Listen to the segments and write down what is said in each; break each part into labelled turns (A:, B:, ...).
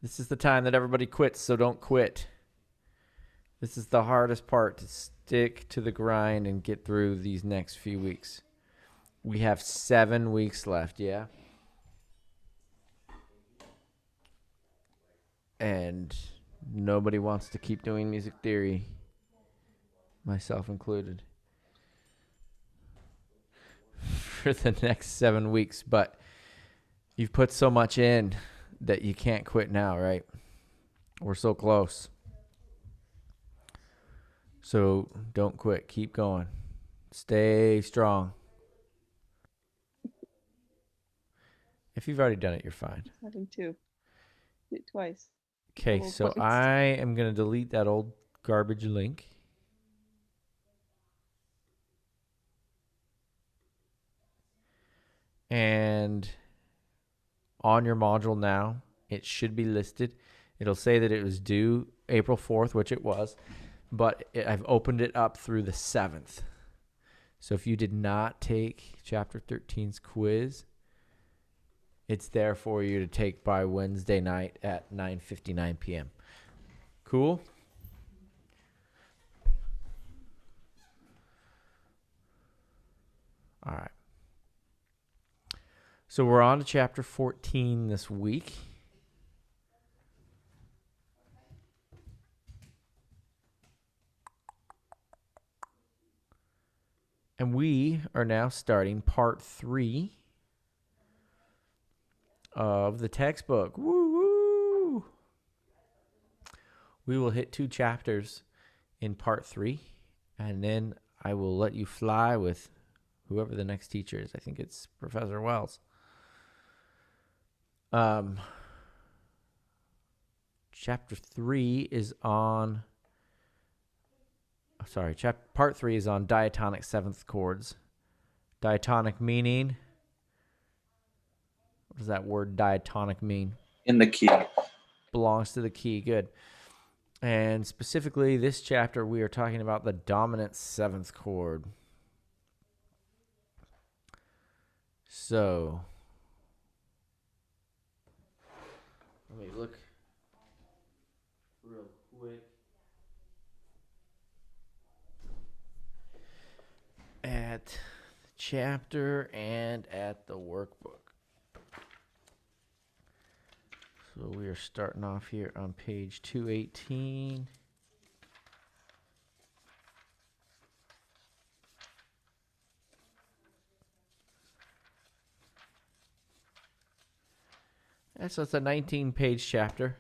A: This is the time that everybody quits, so don't quit. This is the hardest part, to stick to the grind and get through these next few weeks. We have 7 weeks left, yeah? And nobody wants to keep doing music theory, myself included, for the next 7 weeks. But you've put so much in that you can't quit now, right? We're so close. So don't quit. Keep going. Stay strong. If you've already done it, you're fine.
B: Having to do it twice.
A: Okay,
B: Double
A: so
B: points.
A: I am going to delete that old garbage link. And on your module now, it should be listed. It'll say that it was due April 4th, which it was, but I've opened it up through the 7th. So if you did not take Chapter 13's quiz, it's there for you to take by Wednesday night at 9:59 p.m. Cool? All right. So we're on to Chapter 14 this week. And we are now starting part 3 of the textbook. Woo woo! We will hit 2 chapters in part 3, and then I will let you fly with whoever the next teacher is. I think it's Professor Wells. Chapter 3 is on... Sorry, part 3 is on diatonic 7th chords. Diatonic meaning... What does that word diatonic mean?
C: In the key.
A: Belongs to the key. Good. And specifically, this chapter, we are talking about the dominant 7th chord. So, let me look real quick at the chapter and at the workbook. So we are starting off here on page 218. And so it's a 19-page chapter.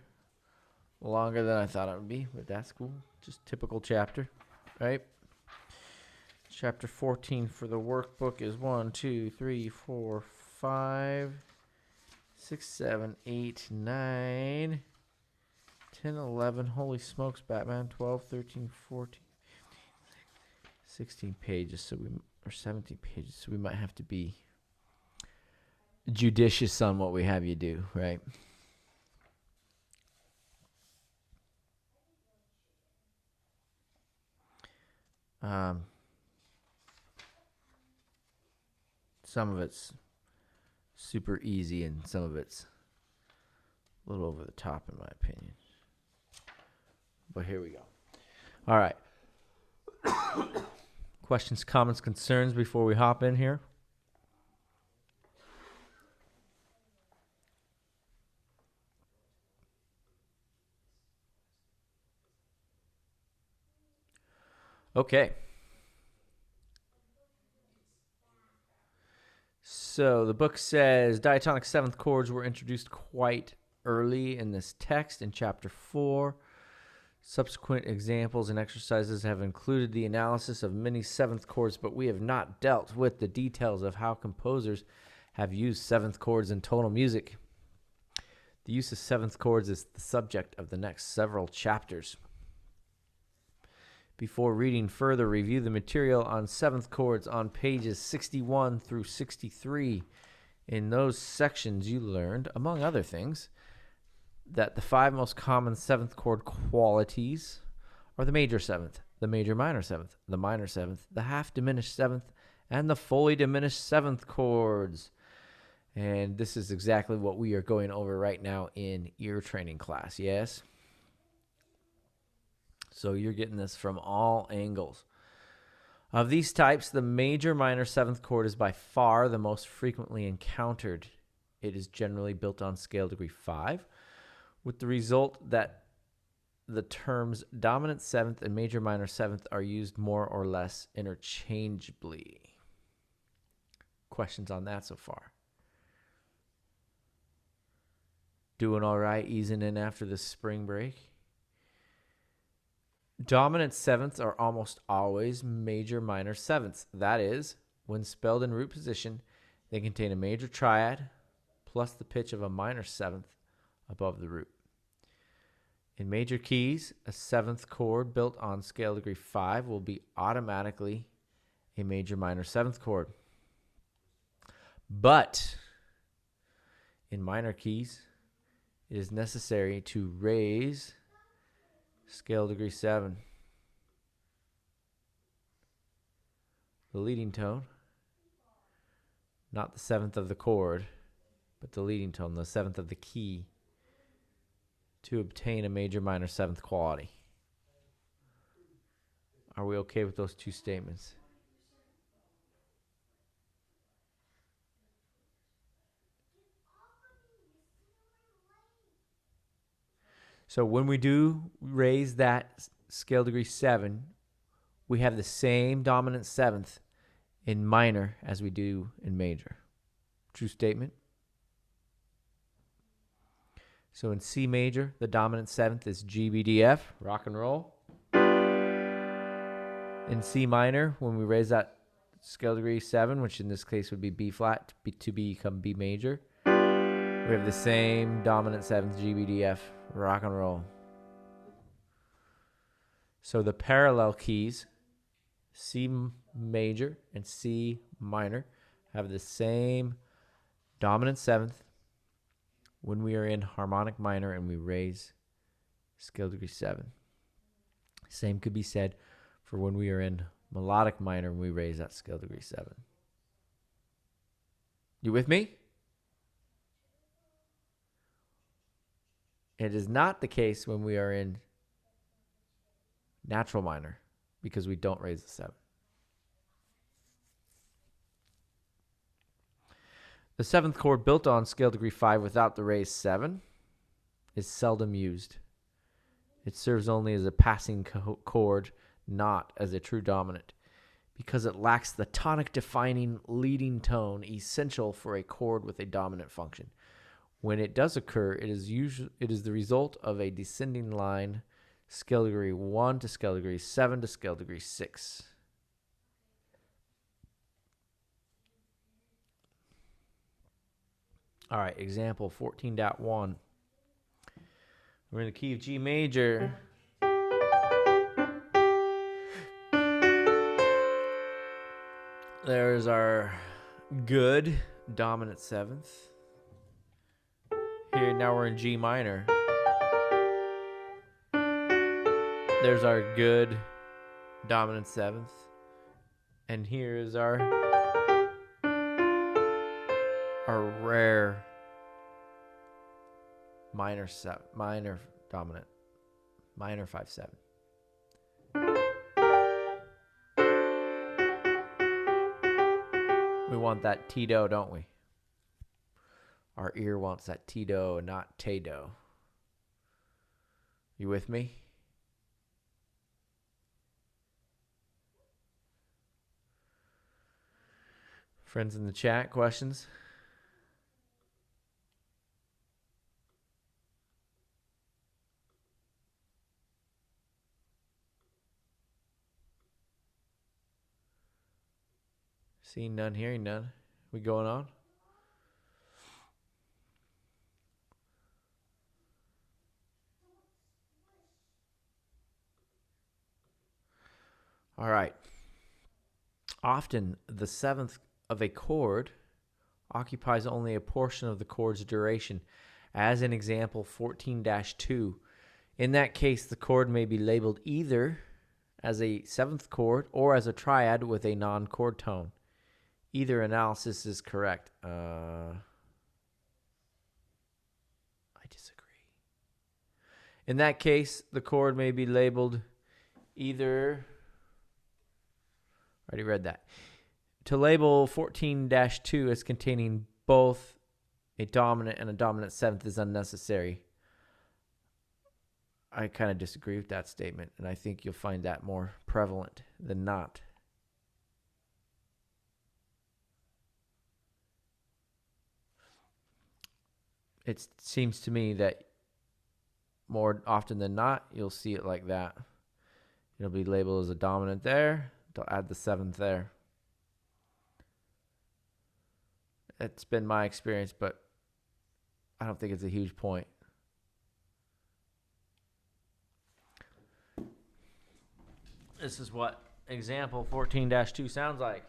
A: Longer than I thought it would be, but that's cool. Just typical chapter, right? Chapter 14 for the workbook is 1, 2, 3, 4, 5, 6, 7, 8, 9, 10, 11. Holy smokes, Batman. 12, 13, 14, 16 pages. Or 17 pages. So we might have to be judicious on what we have you do, right? Some of it's super easy and some of it's a little over the top in my opinion. But here we go. All right. Questions, comments, concerns before we hop in here? Okay. So the book says diatonic 7th chords were introduced quite early in this text in chapter 4. Subsequent examples and exercises have included the analysis of many 7th chords, but we have not dealt with the details of how composers have used 7th chords in tonal music. The use of 7th chords is the subject of the next several chapters. Before reading further, review the material on 7th chords on pages 61 through 63. In those sections, you learned, among other things, that the 5 most common 7th chord qualities are the major 7th, the major minor 7th, the minor 7th, the half diminished 7th, and the fully diminished 7th chords. And this is exactly what we are going over right now in ear training class, yes? So you're getting this from all angles. Of these types, the major minor seventh chord is by far the most frequently encountered. It is generally built on scale degree 5, with the result that the terms dominant seventh and major minor seventh are used more or less interchangeably. Questions on that so far? Doing all right, easing in after the spring break? Dominant sevenths are almost always major minor sevenths. That is, when spelled in root position, they contain a major triad plus the pitch of a minor seventh above the root. In major keys, a seventh chord built on scale degree 5 will be automatically a major minor seventh chord. But in minor keys, it is necessary to raise scale degree 7, the leading tone, not the seventh of the chord, but the leading tone, the seventh of the key, to obtain a major minor seventh quality. Are we okay with those two statements? So when we do raise that scale degree 7, we have the same dominant seventh in minor as we do in major. True statement? So in C major, the dominant seventh is G, B, D, F, rock and roll. In C minor, when we raise that scale degree 7, which in this case would be B flat to become B major, we have the same dominant seventh, G, B, D, F, rock and roll. So the parallel keys, C major and C minor, have the same dominant seventh when we are in harmonic minor and we raise scale degree 7. Same could be said for when we are in melodic minor and we raise that scale degree 7. You with me? It is not the case when we are in natural minor because we don't raise the 7. The seventh chord built on scale degree 5 without the raised 7 is seldom used. It serves only as a passing chord, not as a true dominant, because it lacks the tonic defining leading tone essential for a chord with a dominant function. When it does occur, it is the result of a descending line, scale degree 1 to scale degree 7 to scale degree 6. All right, example 14.1. We're in the key of G major. There's our good dominant seventh. Here, now we're in G minor. There's our good dominant seventh. And here is our rare minor dominant, minor 5/7. We want that T-do, don't we? Our ear wants that T-do and not Te-do. You with me? Friends in the chat, questions? Seeing none, hearing none. We going on? All right. Often, the seventh of a chord occupies only a portion of the chord's duration, as in example 14-2. In that case, the chord may be labeled either as a seventh chord or as a triad with a non-chord tone. Either analysis is correct. I disagree. In that case, the chord may be labeled either. Already read that. To label 14-2 as containing both a dominant and a dominant seventh is unnecessary. I kind of disagree with that statement, and I think you'll find that more prevalent than not. It seems to me that more often than not, you'll see it like that. It'll be labeled as a dominant there. They'll add the seventh there. It's been my experience, but I don't think it's a huge point. This is what example 14-2 sounds like.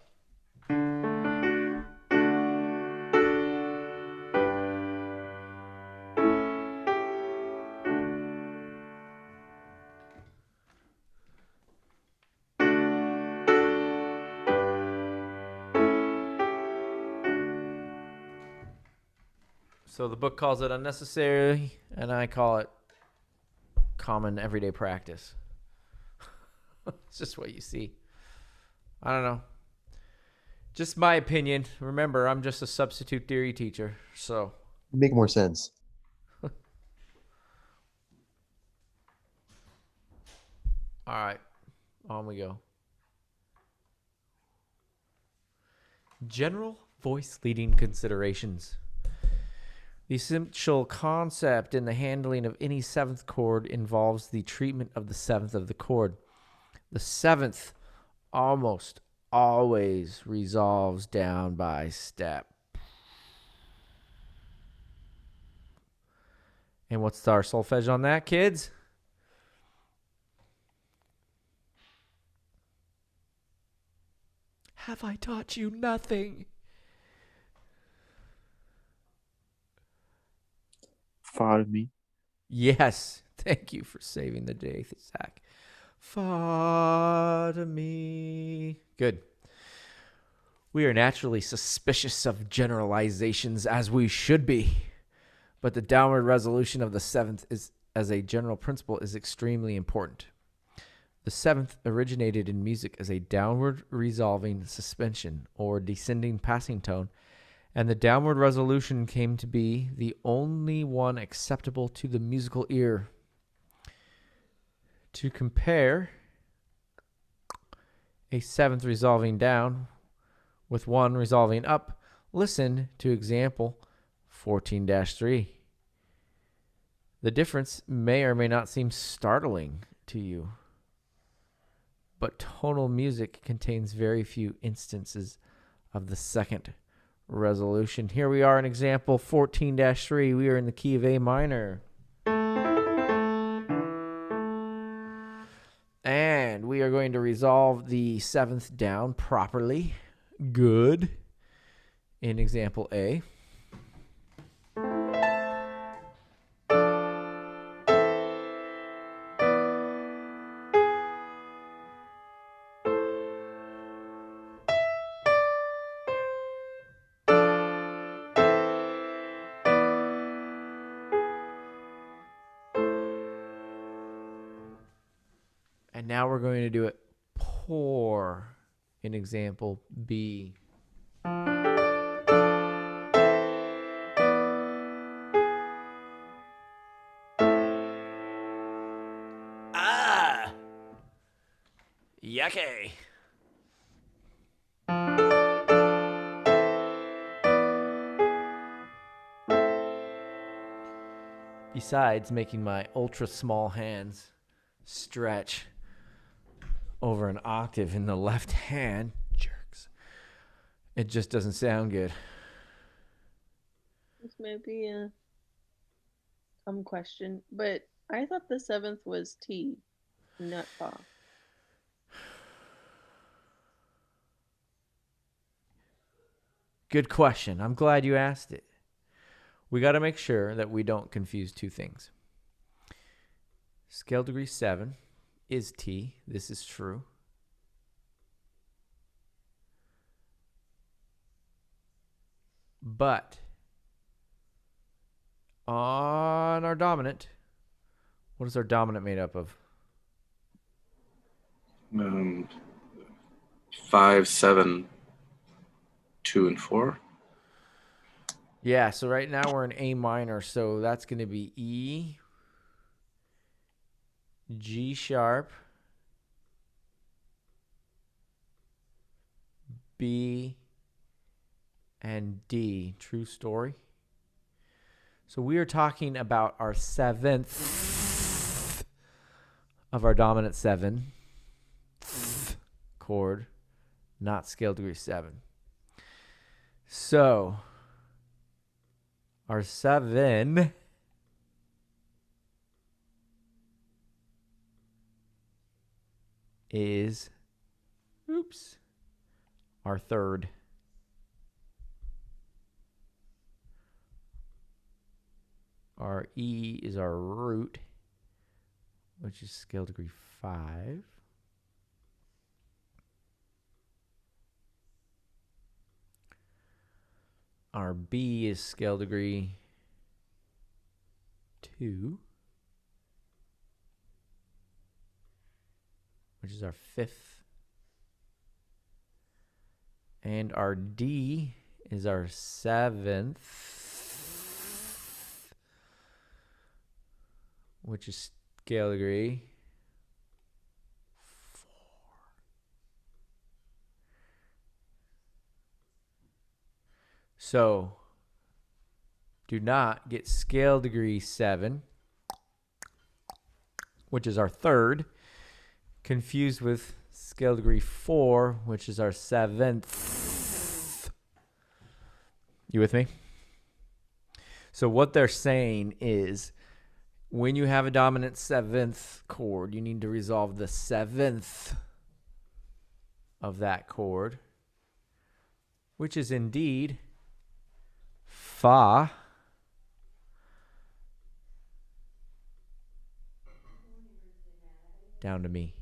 A: So the book calls it unnecessary, and I call it common everyday practice. It's just what you see. I don't know. Just my opinion. Remember, I'm just a substitute theory teacher, so.
C: Make more sense.
A: All right, on we go. General voice leading considerations. The essential concept in the handling of any seventh chord involves the treatment of the seventh of the chord. The seventh almost always resolves down by step. And what's our solfege on that, kids? Have I taught you nothing?
C: Fa mi.
A: Yes. Thank you for saving the day, Zach. Fa to me. Good. We are naturally suspicious of generalizations, as we should be. But the downward resolution of the seventh is, as a general principle, is extremely important. The seventh originated in music as a downward resolving suspension or descending passing tone, and the downward resolution came to be the only one acceptable to the musical ear. To compare a seventh resolving down with one resolving up, listen to example 14-3. The difference may or may not seem startling to you, but tonal music contains very few instances of the second resolution. Here we are in example 14-3. We are in the key of A minor. And we are going to resolve the seventh down properly. Good. In example A. And now we're going to do it poor in example B. Ah! Yucky! Besides making my ultra small hands stretch over an octave in the left hand, jerks, it just doesn't sound good.
B: This may be a dumb question, but I thought the seventh was T, not Fa.
A: Good question. I'm glad you asked it. We got to make sure that we don't confuse two things. Scale degree 7 is T. This is true. But On our dominant, what is our dominant made up of?
D: 5, 7, 2, and 4.
A: Yeah, so right now we're in A minor, so that's going to be E, G sharp, B, and D. True story. So we are talking about our 7th of our dominant 7 chord, not scale degree 7. So our 7 is, our 3rd. Our E is our root, which is scale degree 5. Our B is scale degree 2, which is our 5th. And our D is our 7th, which is scale degree 4. So do not get scale degree 7, which is our 3rd, confused with scale degree 4, which is our 7th. You with me? So what they're saying is, when you have a dominant 7th chord, you need to resolve the 7th of that chord, which is indeed Fa. Down to me.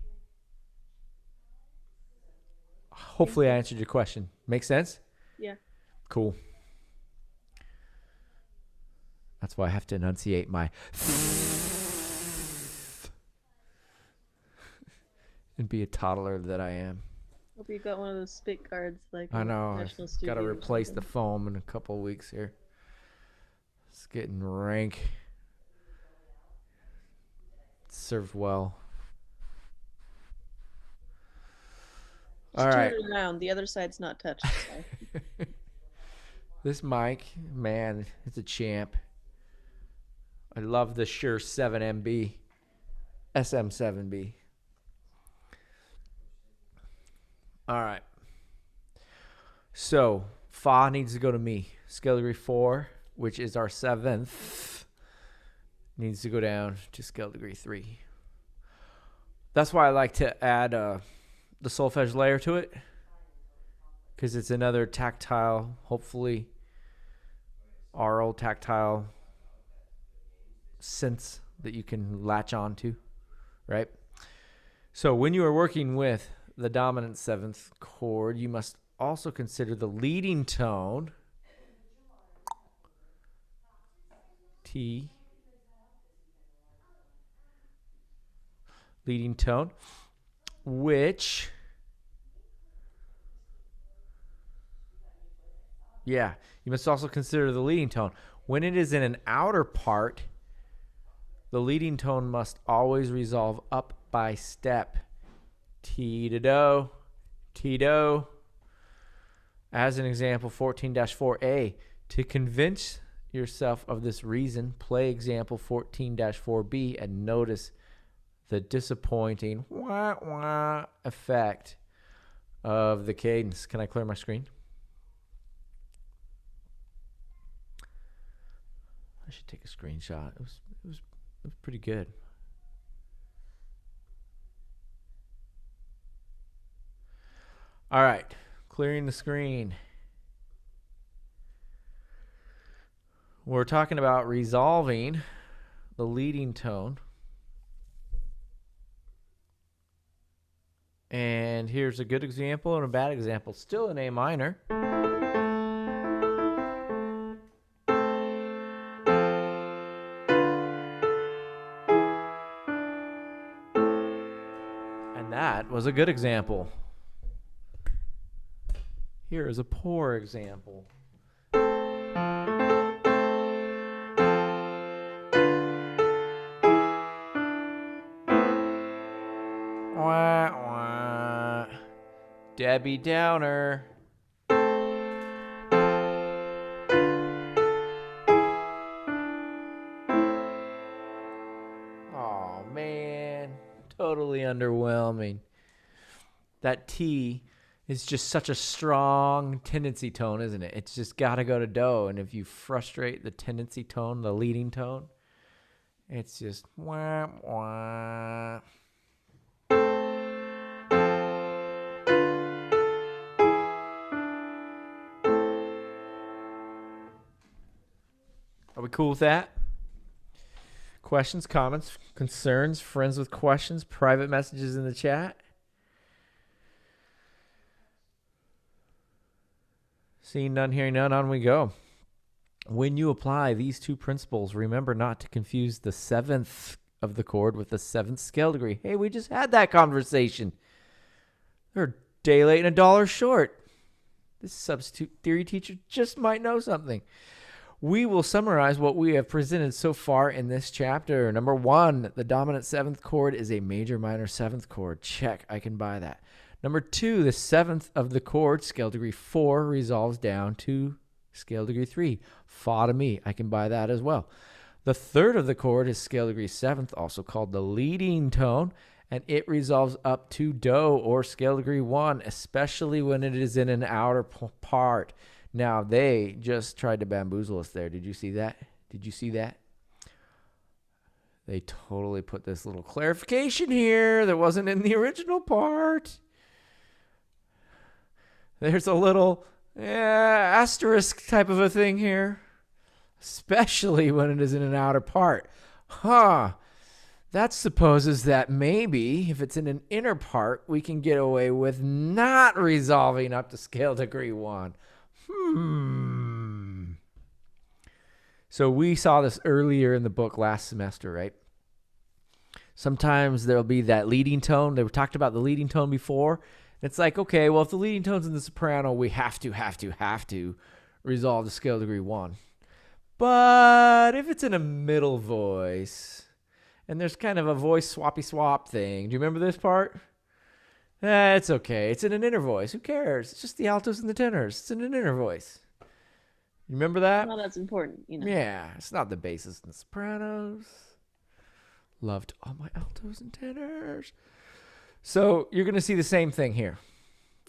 A: Hopefully I answered your question. Make sense?
B: Yeah.
A: Cool. That's why I have to enunciate my and be a toddler that I am.
B: Hope you got one of those spit cards like
A: I know.
B: National
A: I've got to
B: Studio or
A: replace the
B: something.
A: foam in a couple of weeks here. It's getting rank. It's served well.
B: Just
A: All
B: turn
A: right.
B: it around. The other side's not touched. So.
A: This mic, man, it's a champ. I love the Shure 7MB, SM7B. All right. So Fa needs to go to me. Scale degree 4, which is our 7th, needs to go down to scale degree 3. That's why I like to add the solfege layer to it, because it's another tactile, hopefully aural tactile sense that you can latch on to, right? So when you are working with the dominant 7th chord, you must also consider the leading tone, T, leading tone, which, you must also consider the leading tone. When it is in an outer part, the leading tone must always resolve up by step. T to do, T do. As an example, 14-4A. To convince yourself of this reason, play example 14-4B and notice the disappointing wah wah effect of the cadence. Can I clear my screen? I should take a screenshot. It was pretty good. All right, clearing the screen. We're talking about resolving the leading tone. And here's a good example and a bad example. Still in A minor. That was a good example. Here is a poor example. Wah, wah. Debbie Downer. Oh, man. Totally underwhelming. That T is just such a strong tendency tone, isn't it? It's just got to go to do. And if you frustrate the tendency tone, the leading tone, it's just wah, wah. Are we cool with that? Questions, comments, concerns, friends with questions, private messages in the chat? Seeing none, hearing none, on we go. When you apply these two principles, remember not to confuse the seventh of the chord with the seventh scale degree. Hey, we just had that conversation. They're a day late and a dollar short. This substitute theory teacher just might know something. We will summarize what we have presented so far in this chapter. Number 1, the dominant seventh chord is a major minor seventh chord. Check, I can buy that. Number 2, the seventh of the chord, scale degree 4, resolves down to scale degree 3. Fa to mi, I can buy that as well. The third of the chord is scale degree 7th, also called the leading tone, and it resolves up to do or scale degree 1, especially when it is in an outer part. Now, they just tried to bamboozle us there. Did you see that? Did you see that? They totally put this little clarification here that wasn't in the original part. There's a little asterisk type of a thing here, especially when it is in an outer part. That supposes that maybe if it's in an inner part, we can get away with not resolving up to scale degree 1. So we saw this earlier in the book last semester, right? Sometimes there'll be that leading tone. They talked about the leading tone before. It's like, okay, well, if the leading tone's in the soprano, we have to resolve the scale degree 1. But if it's in a middle voice, and there's kind of a voice swappy swap thing. Do you remember this part? It's okay. It's in an inner voice. Who cares? It's just the altos and the tenors. It's in an inner voice. You remember that?
B: Well, that's important, you know.
A: Yeah, it's not the basses and the sopranos. Loved all my altos and tenors. So you're going to see the same thing here,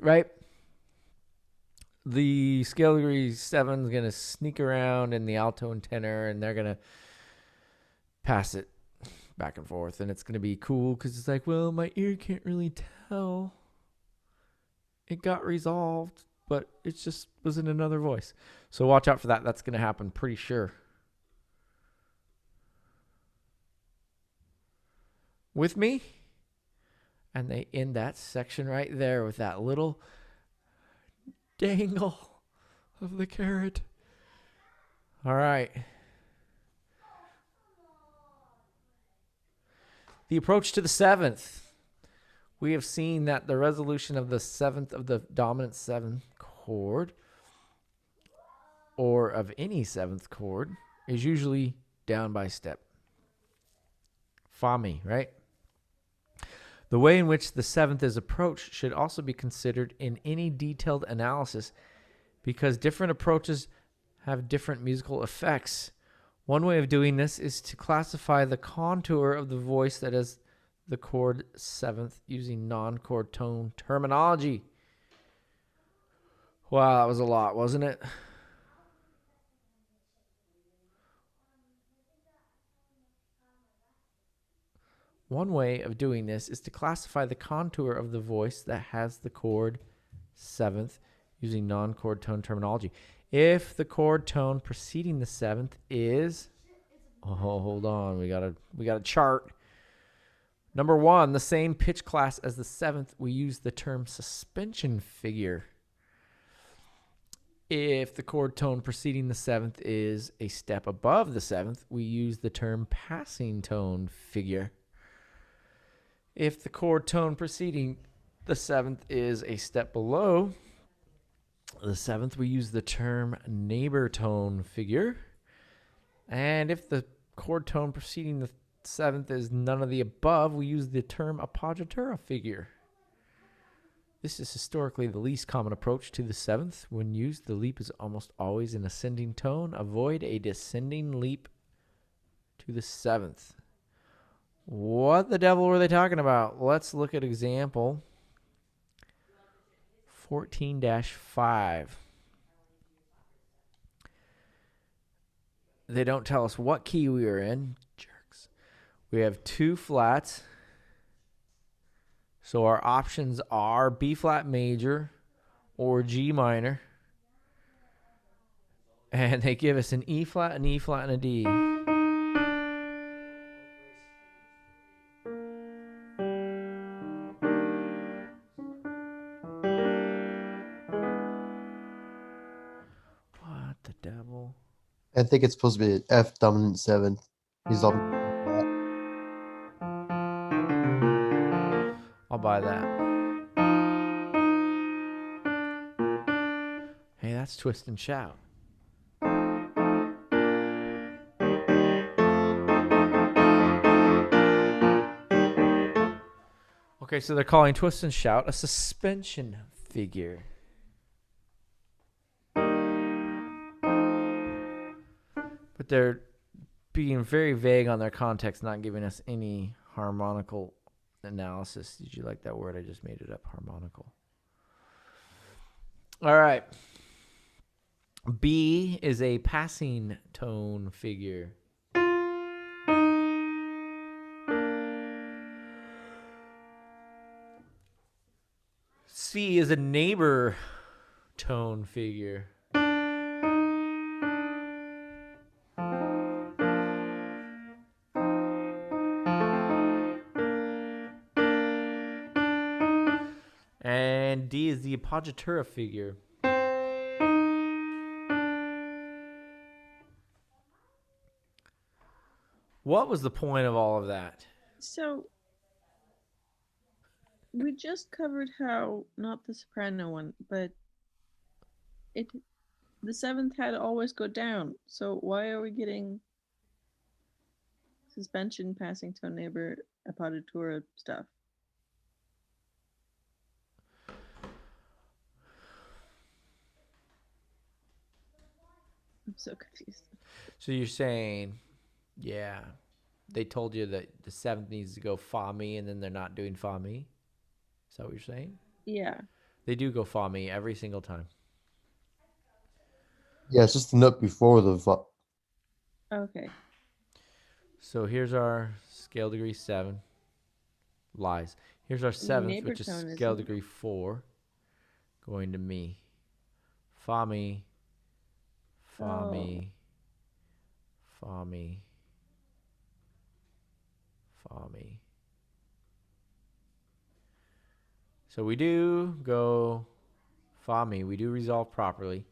A: right? The scale degree 7 is going to sneak around in the alto and tenor, and they're going to pass it back and forth, and it's going to be cool because it's like, well, my ear can't really tell. It got resolved, but it just was in another voice. So watch out for that. That's going to happen pretty sure. With me? And they end that section right there with that little dangle of the carrot. All right. The approach to the 7th. We have seen that the resolution of the 7th of the dominant 7th chord, or of any 7th chord, is usually down by step. Fa mi, right? The way in which the 7th is approached should also be considered in any detailed analysis because different approaches have different musical effects. One way of doing this is to classify the contour of the voice that is the chord 7th using non-chord tone terminology. Wow, that was a lot, wasn't it? One way of doing this is to classify the contour of the voice that has the chord 7th using non-chord tone terminology. If the chord tone preceding the 7th is, hold on, we got a chart. Number 1, the same pitch class as the 7th, we use the term suspension figure. If the chord tone preceding the 7th is a step above the 7th, we use the term passing tone figure. If the chord tone preceding the seventh is a step below the seventh, we use the term neighbor tone figure. And if the chord tone preceding the seventh is none of the above, we use the term appoggiatura figure. This is historically the least common approach to the seventh. When used, the leap is almost always an ascending tone. Avoid a descending leap to the seventh. What the devil were they talking about? Let's look at example 14-5. They don't tell us what key we are in. Jerks. We have two flats. So our options are B flat major or G minor. And they give us an E flat, an E flat, and a D. What the devil?
C: I think it's supposed to be F dominant 7. He's all
A: I'll buy that. Hey, that's Twist and Shout. Okay, so they're calling Twist and Shout a suspension figure. But they're being very vague on their context, not giving us any harmonical analysis. Did you like that word? I just made it up, harmonical. All right. B is a passing tone figure. C is a neighbor tone figure. And D is the appoggiatura figure. What was the point of all of that?
B: So we just covered how not the soprano one, but the seventh had to always go down. So why are we getting suspension, passing tone, neighbor, appoggiatura stuff? I'm so confused.
A: So you're saying, yeah, they told you that the seventh needs to go fa mi, and then they're not doing fa mi? Is that what you're saying?
B: Yeah.
A: They do go fa mi every single time.
C: Yeah, it's just the note before the
B: Okay.
A: So here's our scale degree 7. Lies. Here's our seventh,
B: Neighbor
A: which is
B: tone
A: scale
B: isn't-
A: degree 4, going to mi. Fa mi. Fa mi. Fa mi. Fa mi. So we do go fa mi. We do resolve properly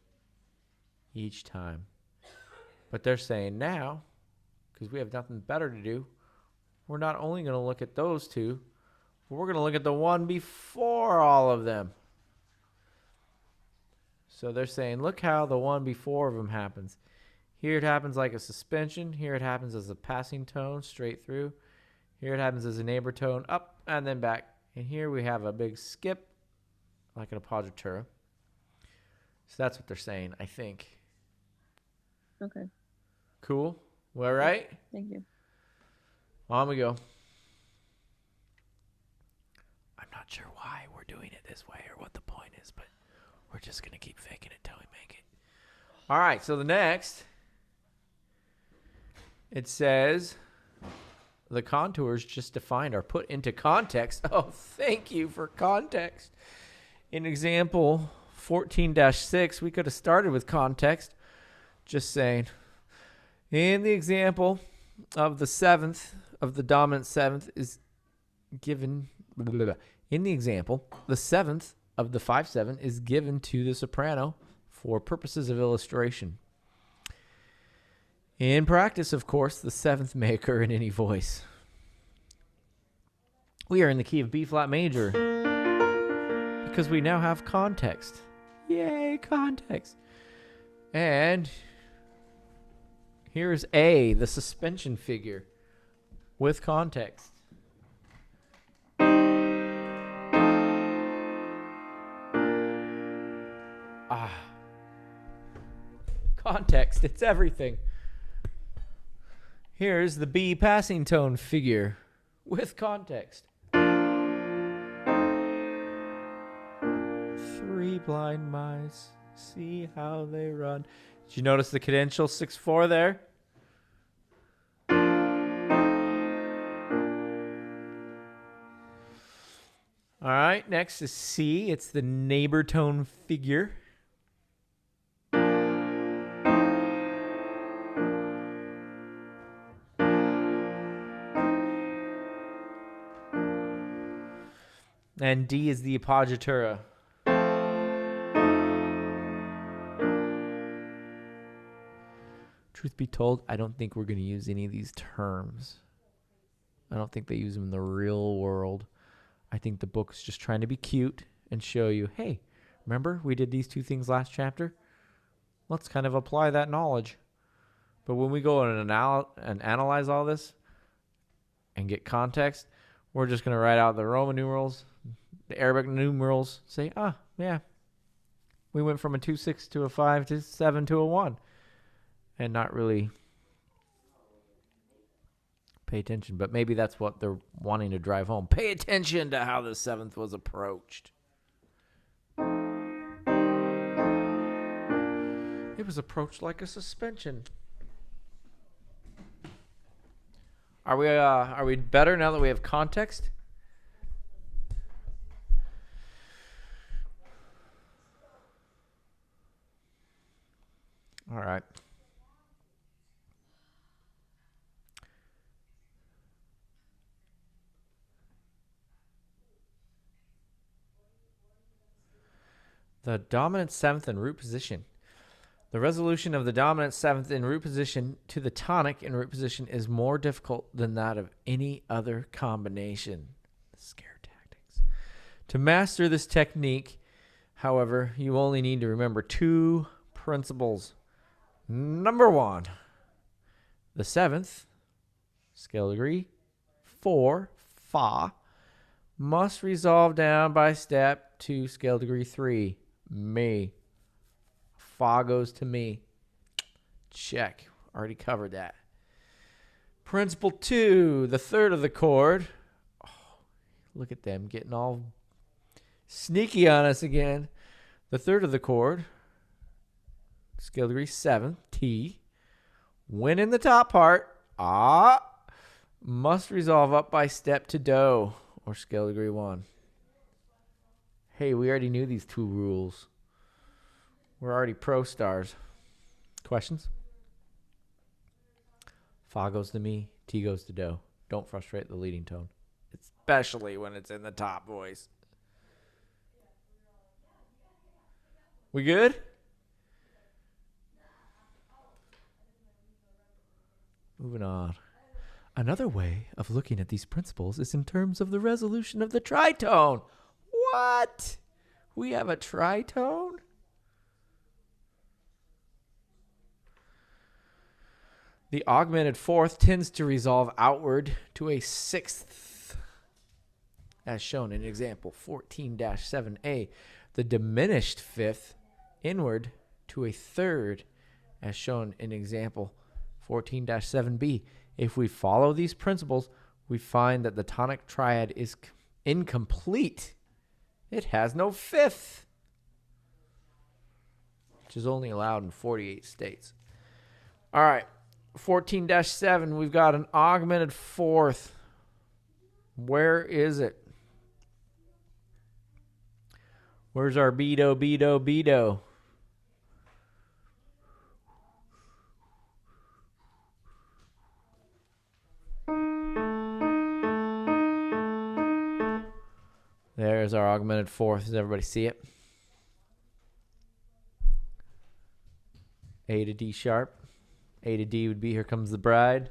A: each time. But they're saying now, because we have nothing better to do, we're not only going to look at those two, but we're going to look at the one before all of them. So they're saying, look how the one before of them happens. Here it happens like a suspension. Here it happens as a passing tone straight through. Here it happens as a neighbor tone up and then back. And here we have a big skip like an appoggiatura. So that's what they're saying, I think.
B: Okay.
A: Cool? Well, right?
B: Thank you.
A: On we go. I'm not sure why we're doing it this way or what the point is, but we're just going to keep faking it till we make it. All right, so the next, it says the contours just defined are put into context. Oh, thank you for context. In example 14-6, we could have started with context, just saying, in the example of the seventh, of the dominant seventh is given, in the example, the seventh of the 5/7 is given to the soprano for purposes of illustration. In practice, of course, the seventh may occur in any voice. We are in the key of B flat major because we now have context. Yay, context. And here's A, the suspension figure with context. Context, it's everything. Here's the B passing tone figure with context. 3 blind mice, see how they run. Did you notice the cadential 6/4 there? All right, next is C. It's the neighbor tone figure. And D is the appoggiatura. Truth be told, I don't think we're going to use any of these terms. I don't think they use them in the real world. I think the book's just trying to be cute and show you, hey, remember we did these 2 things last chapter? Let's kind of apply that knowledge. But when we go and analyze all this and get context, we're just going to write out the Roman numerals, the Arabic numerals, say, yeah, we went from a 2-6 to a 5 to 7 to a 1, and not really pay attention. But maybe that's what they're wanting to drive home. Pay attention to how the 7th was approached. It was approached like a suspension. Are we better now that we have context? All right. The dominant 7th in root position. The resolution of the dominant 7th in root position to the tonic in root position is more difficult than that of any other combination. Scare tactics. To master this technique, however, you only need to remember 2 principles. Number 1, the 7th, scale degree 4, Fa, must resolve down by step to scale degree 3, Mi. Fa goes to Mi. Check. Already covered that. Principle 2, the 3rd of the chord. Oh, look at them getting all sneaky on us again. The 3rd of the chord, scale degree 7, T. When in the top part, must resolve up by step to Do, or scale degree 1. Hey, we already knew these 2 rules. We're already pro stars. Questions? Fa goes to Mi, T goes to Do. Don't frustrate the leading tone, especially when it's in the top voice. We good? Moving on. Another way of looking at these principles is in terms of the resolution of the tritone. What? We have a tritone? The augmented 4th tends to resolve outward to a 6th, as shown in example 14-7a. The diminished 5th inward to a 3rd, as shown in example 14-7b. If we follow these principles, we find that the tonic triad is incomplete. It has no 5th, which is only allowed in 48 states. All right. 14-7, we've got an augmented 4th. Where is it? Where's our B-do, B-do, B-do? There's our augmented 4th. Does everybody see it? A to D sharp. A to D would be Here Comes the Bride.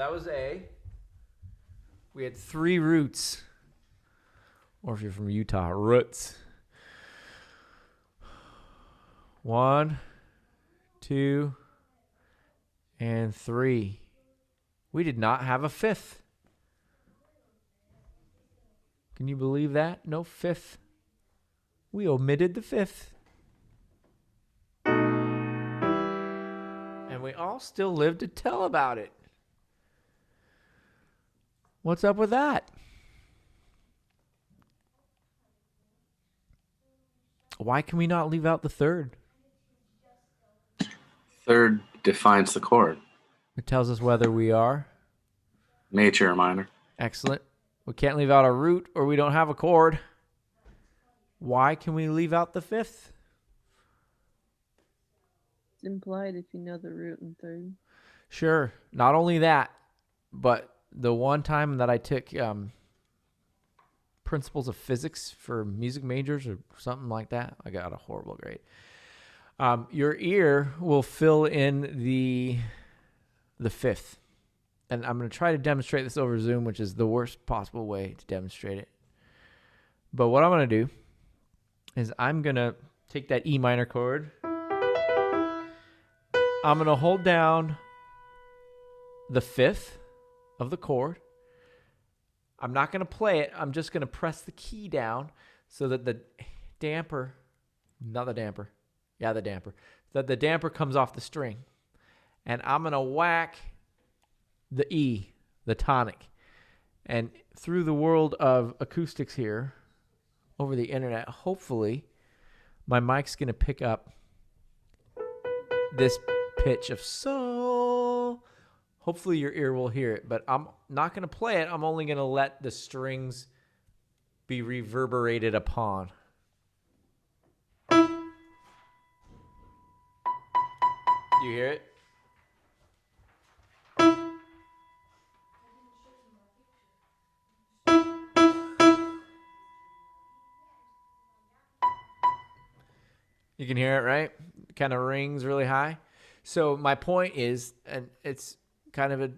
A: that was A. We had 3 roots. Or if you're from Utah, roots. 1, 2, and 3. We did not have a 5th. Can you believe that? No 5th. We omitted the 5th. And we all still live to tell about it. What's up with that? Why can we not leave out the 3rd?
D: 3rd defines the chord.
A: It tells us whether we are
D: Major or minor.
A: excellent. We can't leave out a root or we don't have a chord. Why can we leave out the 5th?
B: It's implied if you know the root and third.
A: Sure. Not only that, but the one time that I took principles of physics for music majors or something like that, I got a horrible grade. Your ear will fill in the 5th. And I'm going to try to demonstrate this over Zoom, which is the worst possible way to demonstrate it. But what I'm going to do is I'm going to take that E minor chord. I'm going to hold down the 5th of the chord. I'm not going to play it. I'm just going to press the key down so that the damper, not the damper, yeah, the damper, that the damper comes off the string. And I'm going to whack the E, the tonic. And through the world of acoustics here, over the internet, hopefully my mic's going to pick up this pitch of so. Hopefully your ear will hear it, but I'm not going to play it. I'm only going to let the strings be reverberated upon. Do you hear it? You can hear it, right? It kind of rings really high. So my point is, and it's kind of a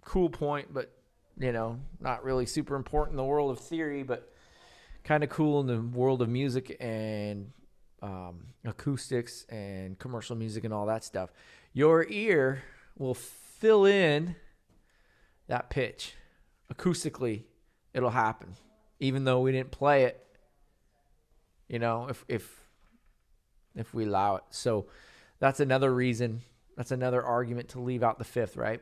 A: cool point, but, you know, not really super important in the world of theory, but kind of cool in the world of music and acoustics and commercial music and all that stuff. Your ear will fill in that pitch. Acoustically, it'll happen. Even though we didn't play it, you know, if we allow it. So that's another reason, that's another argument to leave out the 5th, right?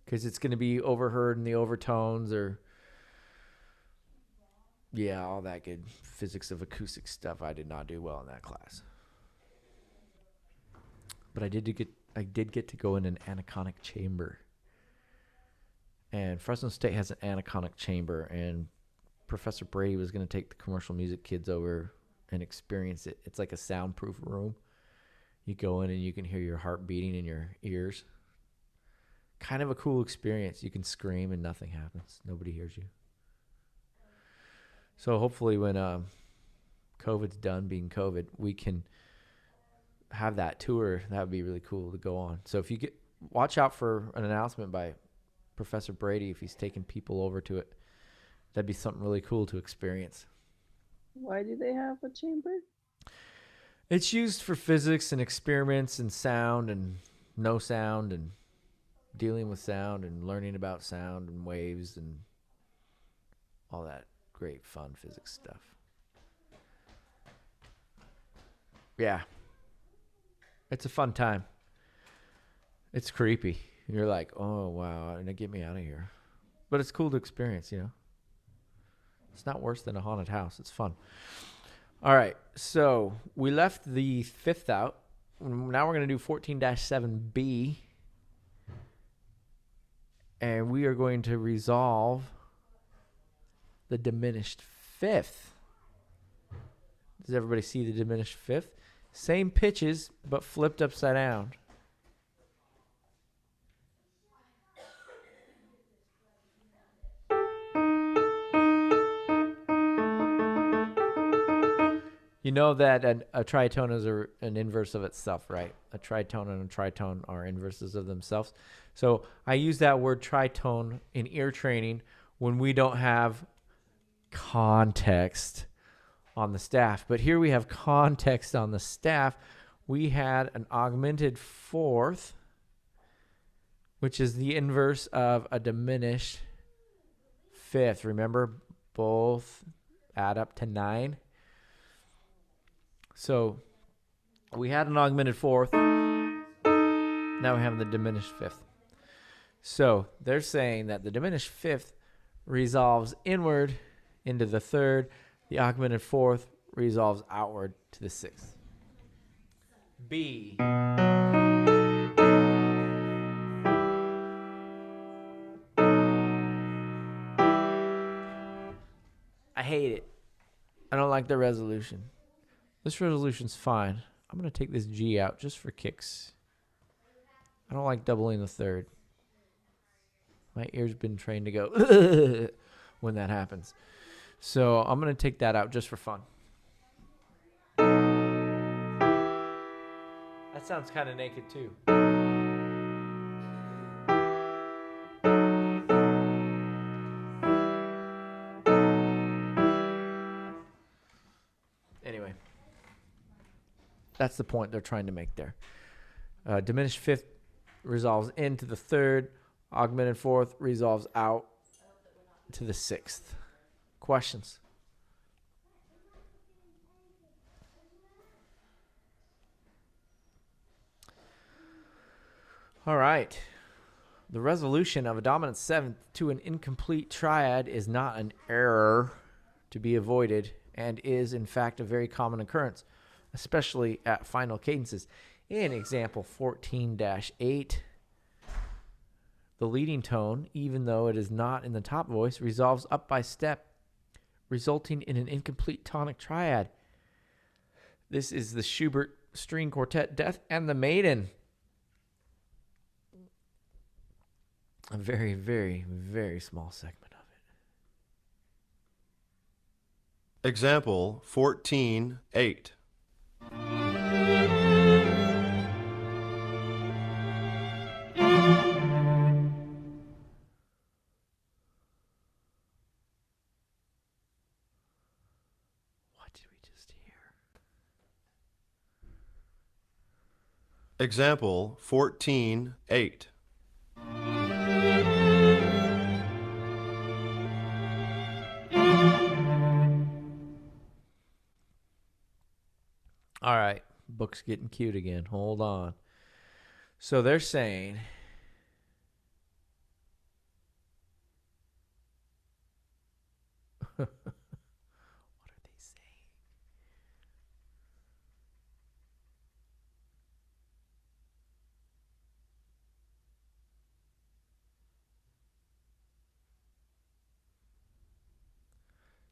A: Because it's going to be overheard in the overtones or, yeah, all that good physics of acoustic stuff. I did not do well in that class. But I did get to go in an anechoic chamber. And Fresno State has an anechoic chamber, and Professor Brady was going to take the commercial music kids over and experience it. It's like a soundproof room. You go in and you can hear your heart beating in your ears. Kind of a cool experience. You can scream and nothing happens. Nobody hears you. So hopefully when COVID's done being COVID, we can have that tour. That would be really cool to go on. So if you watch out for an announcement by Professor Brady if he's taking people over to it. That'd be something really cool to experience.
B: Why do they have a chamber?
A: It's used for physics and experiments and sound and no sound and dealing with sound and learning about sound and waves and all that great fun physics stuff. Yeah. It's a fun time. It's creepy. You're like, oh, wow, get me out of here. But it's cool to experience, you know. It's not worse than a haunted house. It's fun. All right, so we left the 5th out. Now we're going to do 14-7B. And we are going to resolve the diminished 5th. Does everybody see the diminished 5th? Same pitches, but flipped upside down. You know that a tritone is an inverse of itself, right? A tritone and a tritone are inverses of themselves. So I use that word tritone in ear training when we don't have context on the staff. But here we have context on the staff. We had an augmented fourth, which is the inverse of a diminished fifth. Remember, both add up to 9. So we had an augmented fourth. Now we have the diminished fifth. So they're saying that the diminished fifth resolves inward into the third. The augmented fourth resolves outward to the sixth. B. I hate it. I don't like the resolution. This resolution's fine. I'm going to take this G out just for kicks. I don't like doubling the third. My ear's been trained to go when that happens. So I'm going to take that out just for fun. That sounds kind of naked too. Anyway, that's the point they're trying to make there. Diminished fifth resolves into the third. Augmented fourth resolves out to the sixth. Questions? All right. The resolution of a dominant seventh to an incomplete triad is not an error to be avoided and is, in fact, a very common occurrence, especially at final cadences. In example 14-8, the leading tone, even though it is not in the top voice, resolves up by step, resulting in an incomplete tonic triad. This is the Schubert String Quartet Death and the Maiden. A very, very, very small segment of it.
E: Example 14-8.
A: What did we just hear?
E: Example 14-8.
A: All right, book's getting cute again. Hold on. So they're saying what are they saying?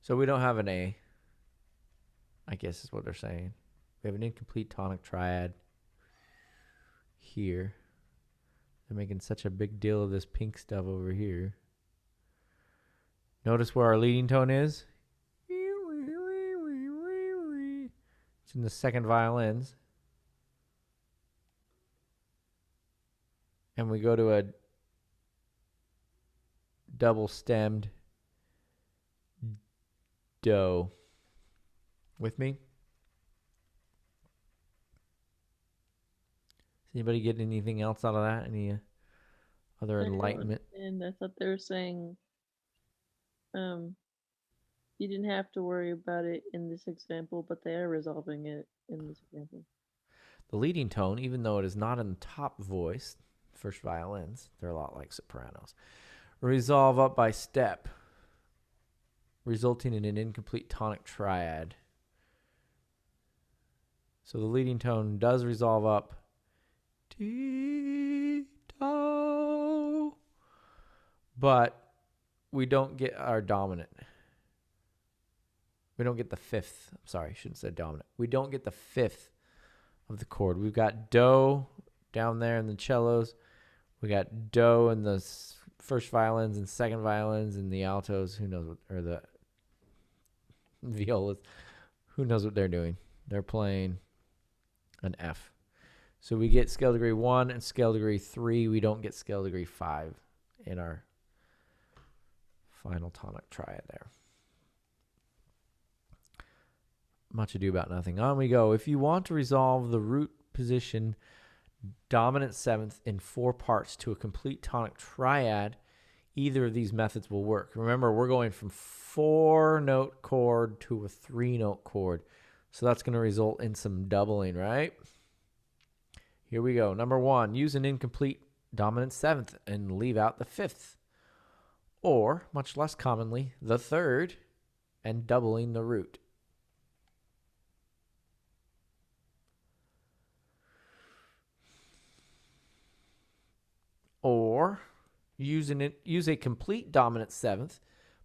A: So we don't have an A, I guess is what they're saying. We have an incomplete tonic triad here. They're making such a big deal of this pink stuff over here. Notice where our leading tone is. It's in the second violins. And we go to a double stemmed do. With me? Does anybody get anything else out of that? Any other enlightenment?
B: And I thought they were saying you didn't have to worry about it in this example, but they are resolving it in this example.
A: The leading tone, even though it is not in the top voice, first violins, they're a lot like sopranos, resolve up by step, resulting in an incomplete tonic triad. So the leading tone does resolve up. Do, but we don't get our dominant. We don't get the fifth. I'm sorry, I shouldn't say dominant. We don't get the fifth of the chord. We've got do down there in the cellos. We got do in the first violins and second violins and the altos. Who knows what, or the violas. Who knows what they're doing? They're playing an F. So we get scale degree 1 and scale degree 3. We don't get scale degree 5 in our final tonic triad there. Much ado about nothing. On we go. If you want to resolve the root position dominant seventh in 4 parts to a complete tonic triad, either of these methods will work. Remember, we're going from 4-note chord to a 3-note chord. So that's going to result in some doubling, right? Here we go. Number 1, use an incomplete dominant seventh and leave out the 5th. Or, much less commonly, the 3rd and doubling the root. Or use a complete dominant seventh,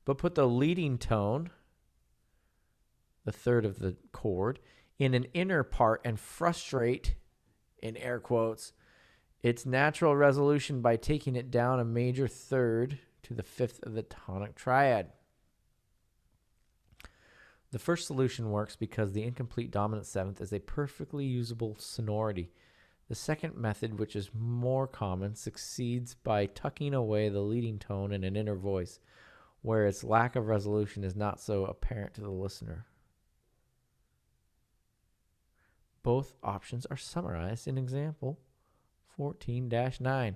A: but put the leading tone, the 3rd of the chord, in an inner part and frustrate, in air quotes, its natural resolution by taking it down a major 3rd to the 5th of the tonic triad. The first solution works because the incomplete dominant seventh is a perfectly usable sonority. The second method, which is more common, succeeds by tucking away the leading tone in an inner voice, where its lack of resolution is not so apparent to the listener. Both options are summarized in example 14-9.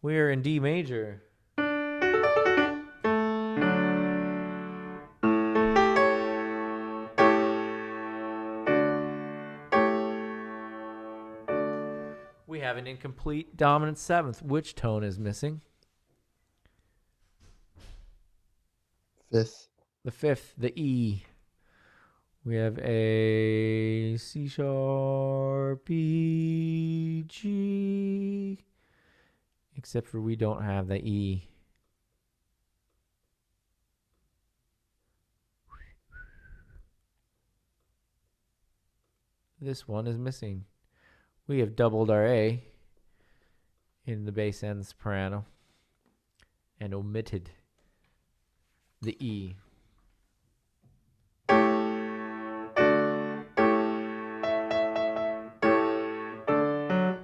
A: We are in D major. We have an incomplete dominant seventh. Which tone is missing?
C: 5th.
A: The 5th, the E. We have a C sharp, E, G, except for we don't have the E. This one is missing. We have doubled our A in the bass and the soprano and omitted the E.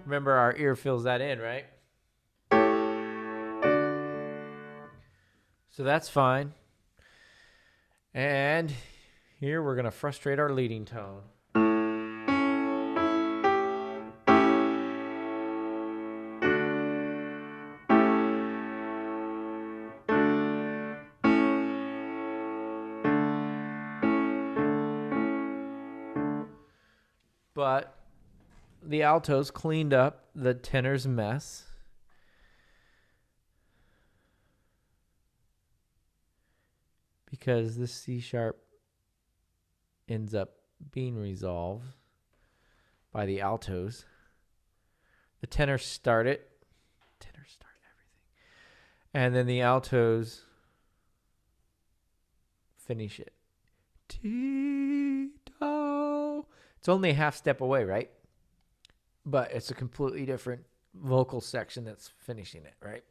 A: Remember, our ear fills that in, right? So that's fine. And here we're going to frustrate our leading tone. But the altos cleaned up the tenor's mess. Because this C sharp ends up being resolved by the altos. The tenors start it. Tenors start everything. And then the altos finish it. Tito. It's only a half step away, right? But it's a completely different vocal section that's finishing it, right?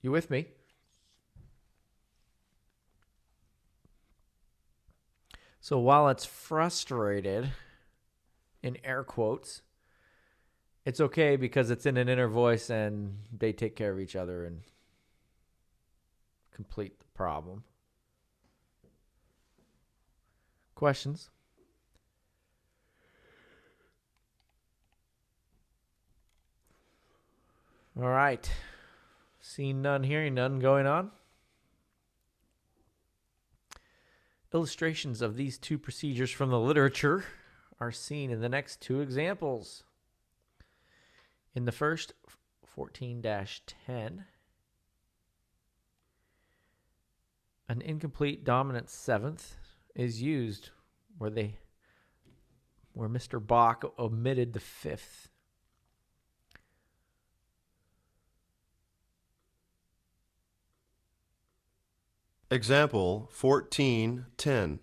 A: You with me? So while it's frustrated, in air quotes, it's okay because it's in an inner voice and they take care of each other and complete the problem. Questions? All right. Seeing none, hearing none going on. Illustrations of these two procedures from the literature are seen in the next 2 examples. In the first, 14-10, an incomplete dominant seventh is used where Mr. Bach omitted the 5th.
E: Example 14:10.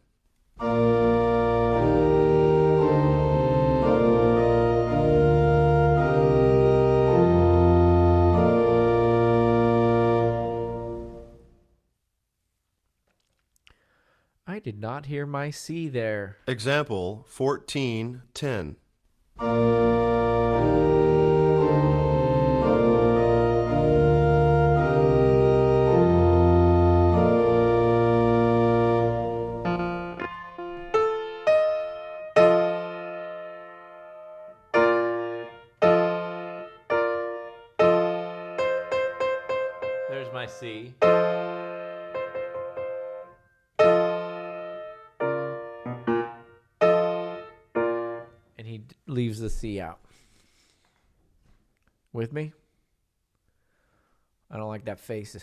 A: I did not hear my C there.
E: Example 14:10.
A: There's my C. And he leaves the C out. With me? I don't like that face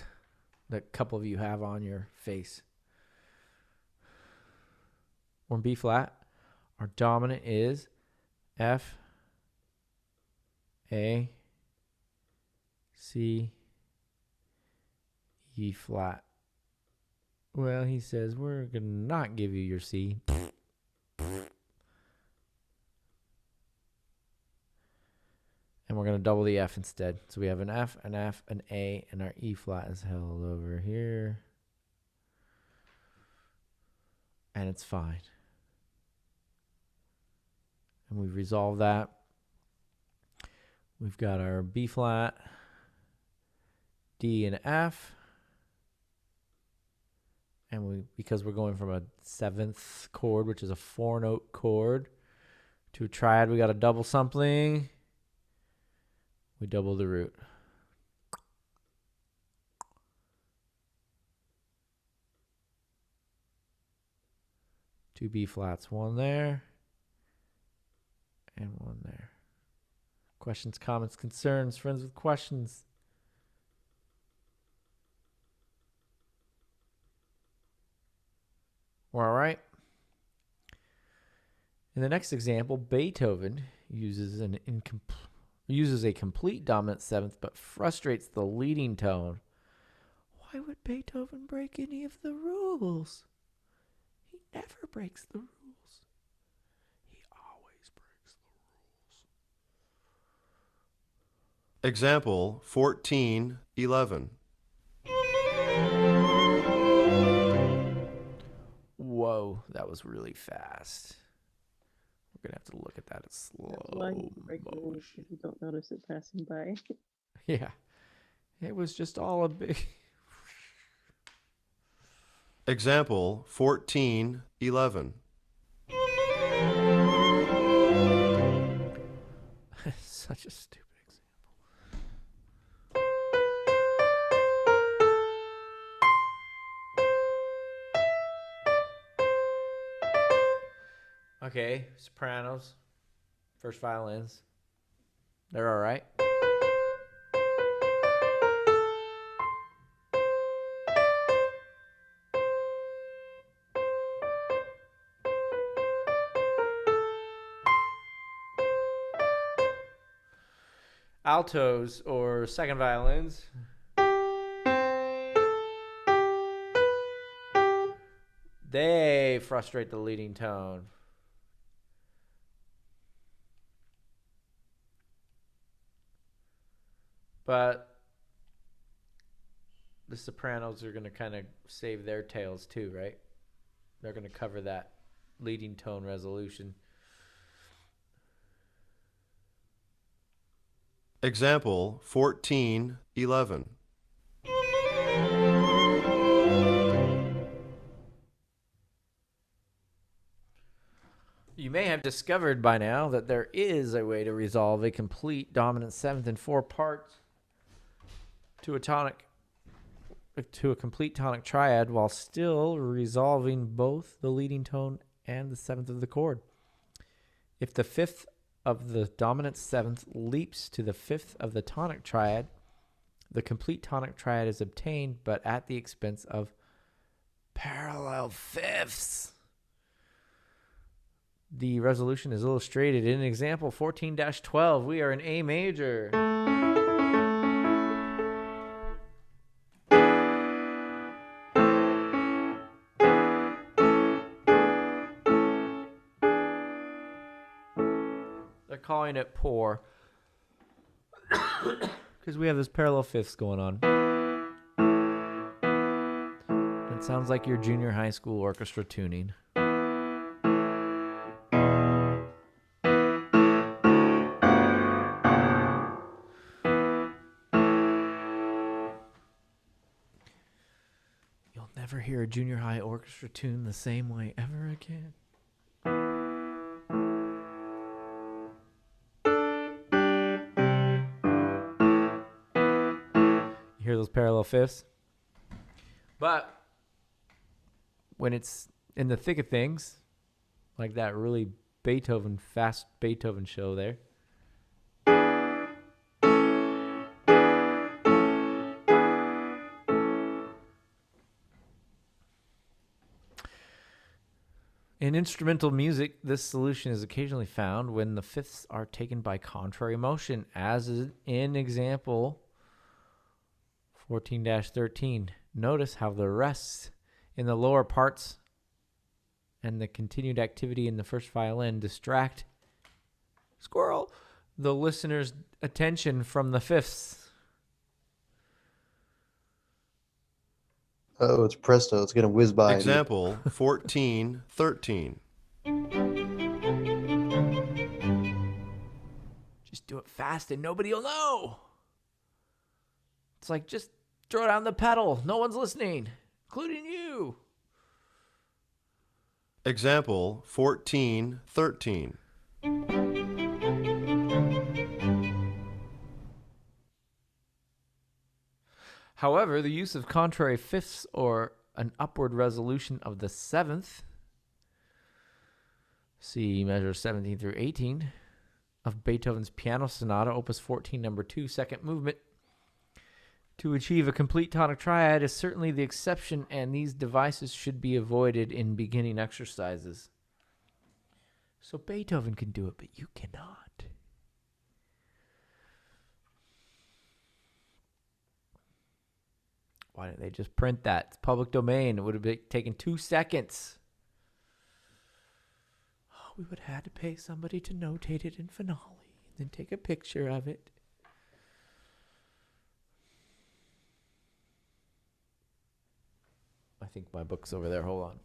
A: that a couple of you have on your face. We're in B flat. Our dominant is F, A, C, E flat. Well, he says, we're going to not give you your C. And we're going to double the F instead. So we have an F, an A, and our E flat is held over here. And it's fine. And we've resolved that. We've got our B flat, D, and F. And because we're going from a 7th chord, which is a 4-note chord, to a triad, we got to double something. We double the root. Two B flats, one there, and one there. Questions, comments, concerns, friends with questions. We're all right. In the next example, Beethoven uses a complete dominant 7th, but frustrates the leading tone. Why would Beethoven break any of the rules? He never breaks the rules. He always breaks the rules.
E: Example 14:11.
A: Whoa, that was really fast. We're going to have to look at that at slow
B: That's why you break the rules
A: motion.
B: if you don't notice it passing by.
A: Yeah. It was just all a big...
E: Example 14:11.
A: Such a stupid example. Okay, sopranos, first violins. They're all right. Altos or second violins. They frustrate the leading tone. But the sopranos are going to kind of save their tails too, right? They're going to cover that leading tone resolution.
E: Example 14:11.
A: You may have discovered by now that there is a way to resolve a complete dominant 7th in 4 parts to a complete tonic triad while still resolving both the leading tone and the 7th of the chord. If the 5th of the dominant 7th leaps to the 5th of the tonic triad, the complete tonic triad is obtained, but at the expense of parallel fifths. The resolution is illustrated in example 14-12. We are in A major. They're calling it poor because we have this parallel fifths going on. And It sounds like your junior high school orchestra tuning. You'll never hear a junior high orchestra tune the same way ever again. You hear those parallel fifths? But when it's in the thick of things, like that really fast Beethoven show there, in instrumental music, this solution is occasionally found when the fifths are taken by contrary motion, as in example 14-13. Notice how the rests in the lower parts and the continued activity in the first violin distract the listener's attention from the fifths.
C: Oh, it's presto. It's gonna whiz by.
E: Example 14-13.
A: Just do it fast and nobody will know. It's like, just throw down the pedal. No one's listening, including you.
E: Example 14-13.
A: However, the use of contrary fifths or an upward resolution of the seventh, see measure 17 through 18, of Beethoven's Piano Sonata, Opus 14, number 2, second movement, to achieve a complete tonic triad is certainly the exception, and these devices should be avoided in beginning exercises. So Beethoven can do it, but you cannot. Why didn't they just print that? It's public domain. It would have taken 2 seconds. Oh, we would have had to pay somebody to notate it in Finale and then take a picture of it. I think my book's over there. Hold on.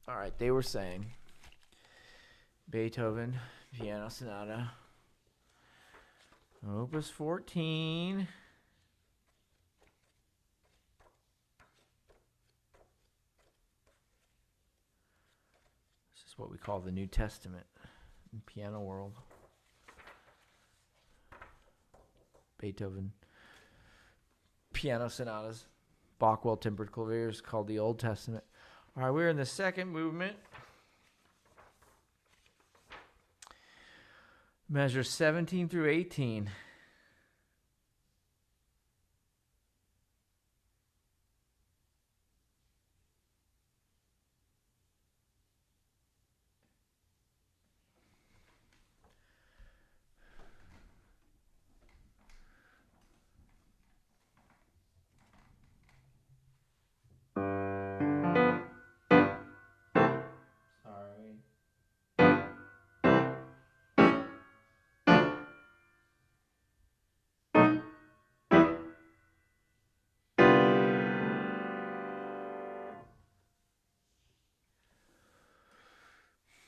A: All right, they were saying Beethoven, Piano Sonata, Opus 14. This is what we call the New Testament in piano world. Beethoven, Piano Sonatas, Bach well-tempered claviers called the Old Testament. All right, we're in the second movement. Measure 17 through 18.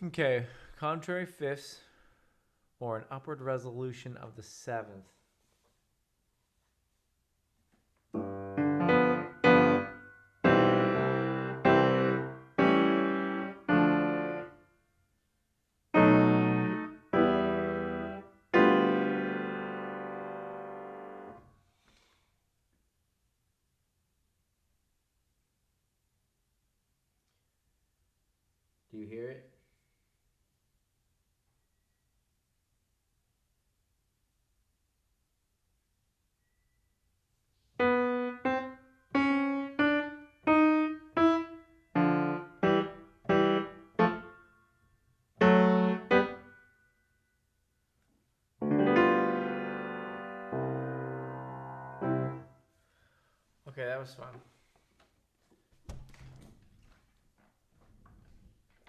A: Okay, contrary fifths or an upward resolution of the seventh. Do you hear it? Okay, that was fun.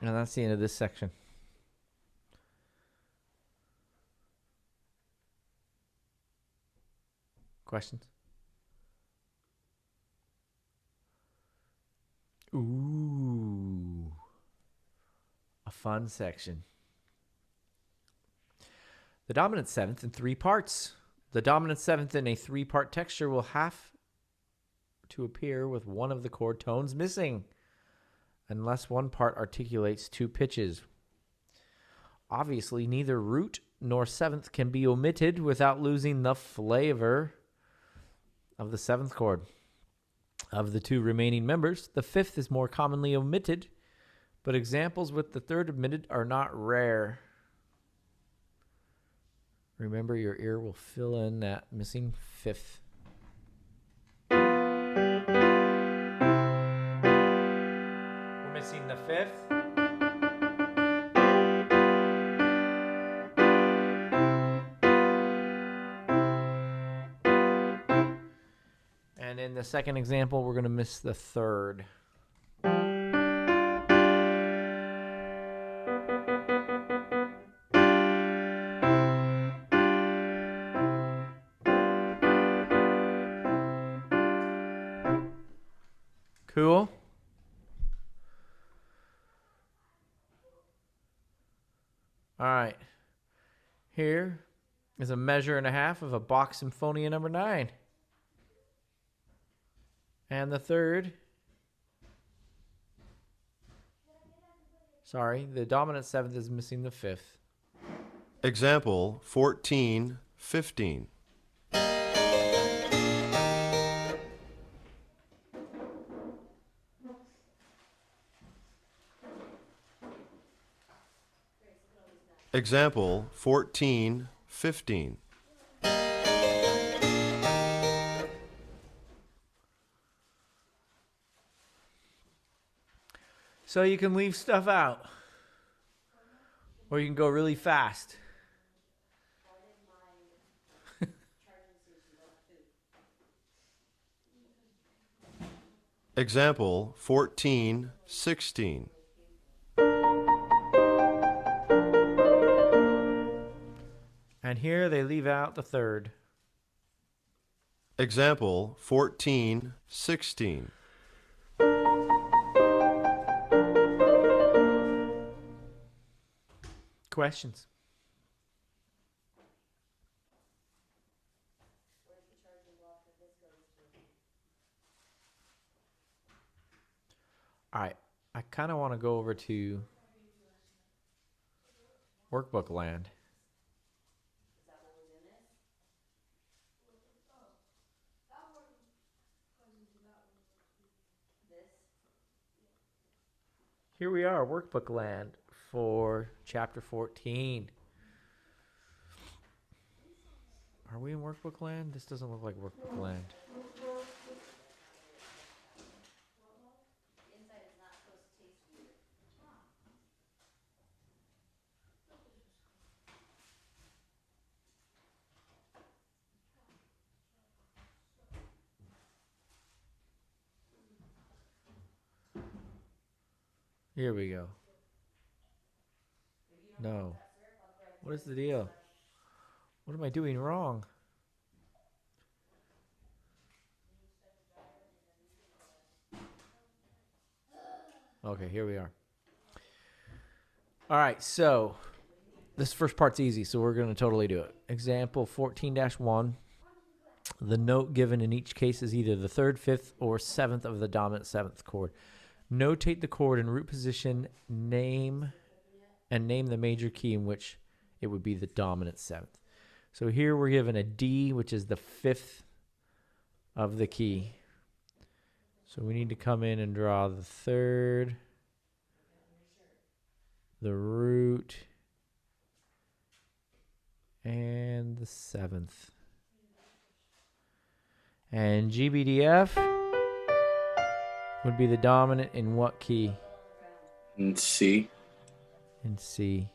A: And that's the end of this section. Questions? Ooh. A fun section. The dominant seventh in 3 parts. The dominant seventh in a 3-part texture will have to appear with one of the chord tones missing, unless one part articulates 2 pitches. Obviously, neither root nor seventh can be omitted without losing the flavor of the 7th chord. Of the 2 remaining members, the 5th is more commonly omitted, but examples with the 3rd omitted are not rare. Remember, your ear will fill in that missing 5th. We're missing the 5th. And in the second example, we're going to miss the 3rd. Cool? All right. Here is a measure and a half of a Bach Symphonia number 9. And the 3rd. Sorry, the dominant 7th is missing the 5th.
E: Example 14, 15. Example 14, 15.
A: So you can leave stuff out. Or you can go really fast.
E: Example 14, 16.
A: And here they leave out the 3rd.
E: Example 14, 16.
A: Questions? All right. I kind of want to go over to workbook land. Here we are, workbook land for chapter 14. Are we in workbook land? This doesn't look like workbook land. Here we go. No. What is the deal? What am I doing wrong? Okay, here we are. All right, so this first part's easy, so we're going to totally do it. Example 14-1. The note given in each case is either the 3rd, 5th, or 7th of the dominant 7th chord. Notate the chord in root position, name the major key in which it would be the dominant 7th. So here we're given a D, which is the 5th of the key. So we need to come in and draw the 3rd, the root, and the 7th. And GBDF would be the dominant in what key?
D: And C.
A: In C.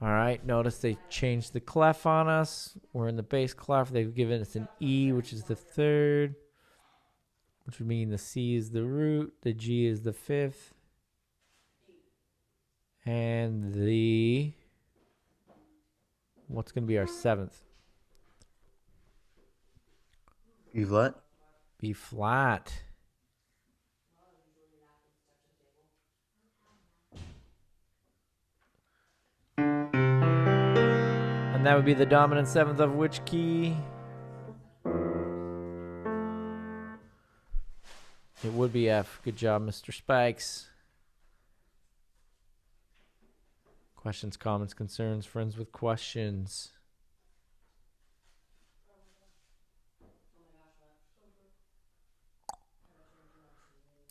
A: All right, notice they changed the clef on us. We're in the bass clef. They've given us an E, which is the third, which would mean the C is the root, the G is the fifth, and the, what's going to be our seventh?
C: B flat.
A: B flat. And that would be the dominant seventh of which key? It would be F. Good job, Mr. Spikes. Questions, comments, concerns, friends with questions.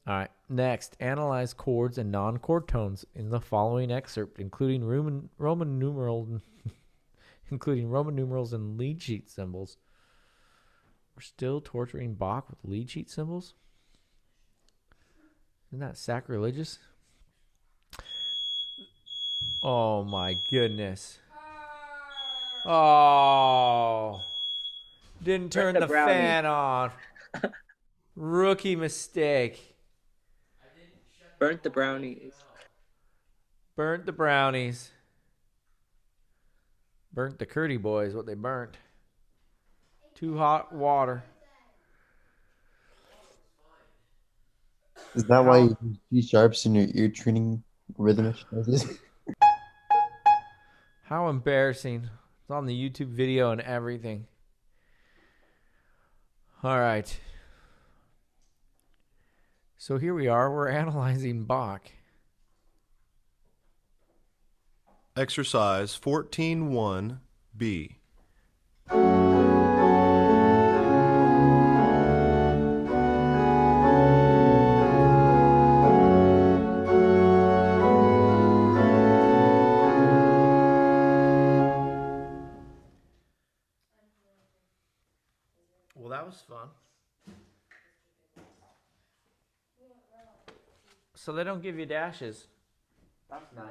A: All right, next, analyze chords and non-chord tones in the following excerpt, including Roman numerals and lead sheet symbols. We're still torturing Bach with lead sheet symbols? Isn't that sacrilegious? Oh my goodness. Oh. Didn't turn the fan on. Rookie mistake.
F: Burnt the brownies.
A: Burnt the brownies. Burnt the Curdy boys, what they burnt. Too hot water.
C: Is that why you use G sharps in your ear training rhythm exercises?
A: How embarrassing. It's on the YouTube video and everything. All right. So here we are. We're analyzing Bach.
E: Exercise 14.1b.
A: Well, that was fun. So they don't give you dashes. That's nice.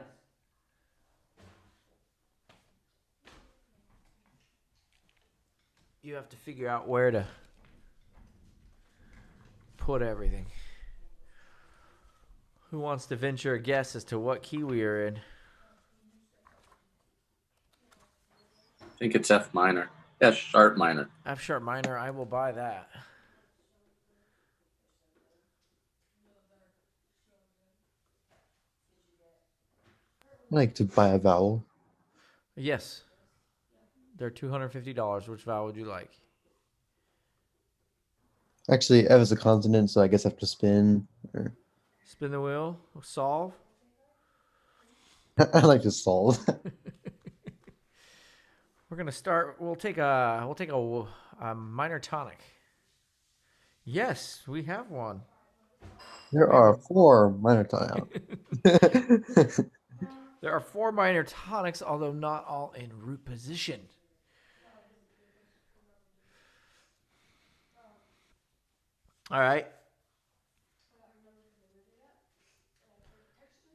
A: You have to figure out where to put everything. Who wants to venture a guess as to what key we are in?
D: I think it's F minor. Yeah, sharp minor.
A: F sharp minor, I will buy that.
C: I like to buy a vowel.
A: Yes. They're $250. Which vowel would you like?
C: Actually, F is a consonant, so I guess I have to spin. Or
A: Spin the wheel. Solve.
C: I like to solve.
A: We're gonna start. We'll take a minor tonic. Yes, we have one.
C: There are 4 minor tonics.
A: There are 4 minor tonics, although not all in root position. All right.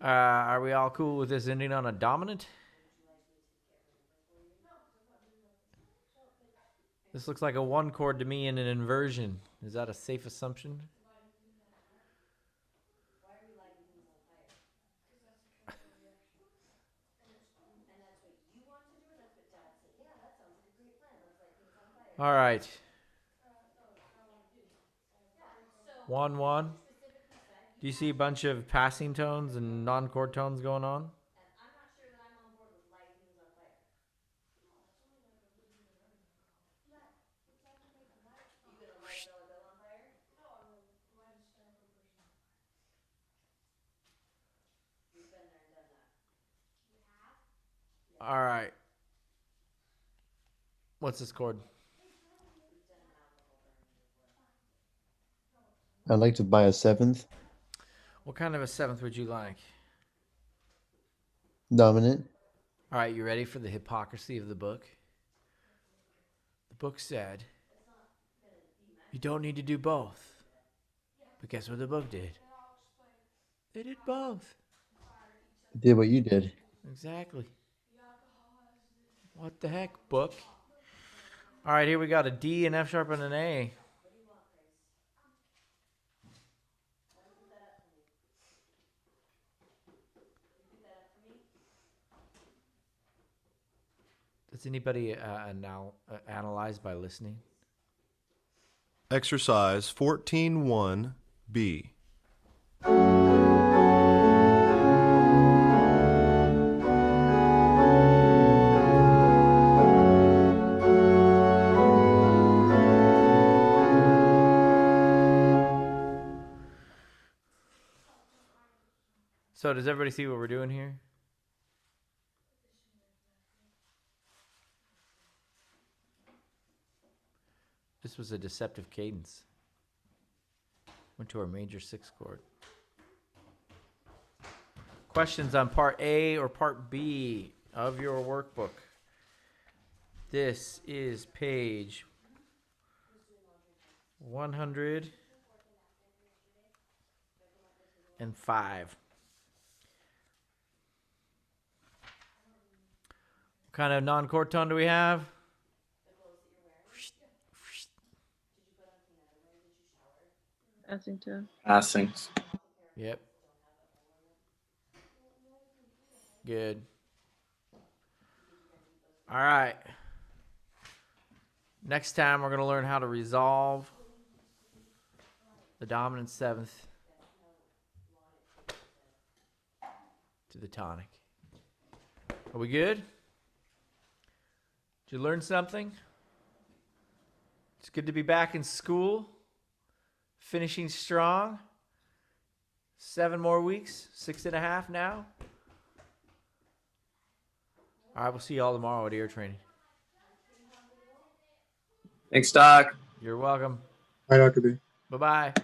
A: Are we all cool with this ending on a dominant? This looks like a 1 chord to me in an inversion. Is that a safe assumption? All right. 1, 1. Do you see a bunch of passing tones and non-chord tones going on? All right. What's this chord?
C: I'd like to buy a 7th.
A: What kind of a 7th would you like?
C: Dominant.
A: All right, you ready for the hypocrisy of the book? The book said, you don't need to do both. But guess what the book did? They did both.
C: I did what you did.
A: Exactly. What the heck, book? All right, here we got a D, an F sharp, and an A. Does anybody analyze by listening?
E: Exercise 14-1B.
A: So does everybody see what we're doing here? This was a deceptive cadence. Went to our major 6th chord. Questions on part A or part B of your workbook. This is page 105. What kind of non-chord tone do we have?
B: Essington.
D: Passings.
A: Yep. Good. All right. Next time we're going to learn how to resolve the dominant 7th to the tonic. Are we good? Did you learn something? It's good to be back in school. Finishing strong. 7 more weeks. 6.5 now. All right, we'll see you all tomorrow at ear training.
D: Thanks, Doc.
A: You're welcome.
G: Bye, Dr. B.
A: Bye-bye.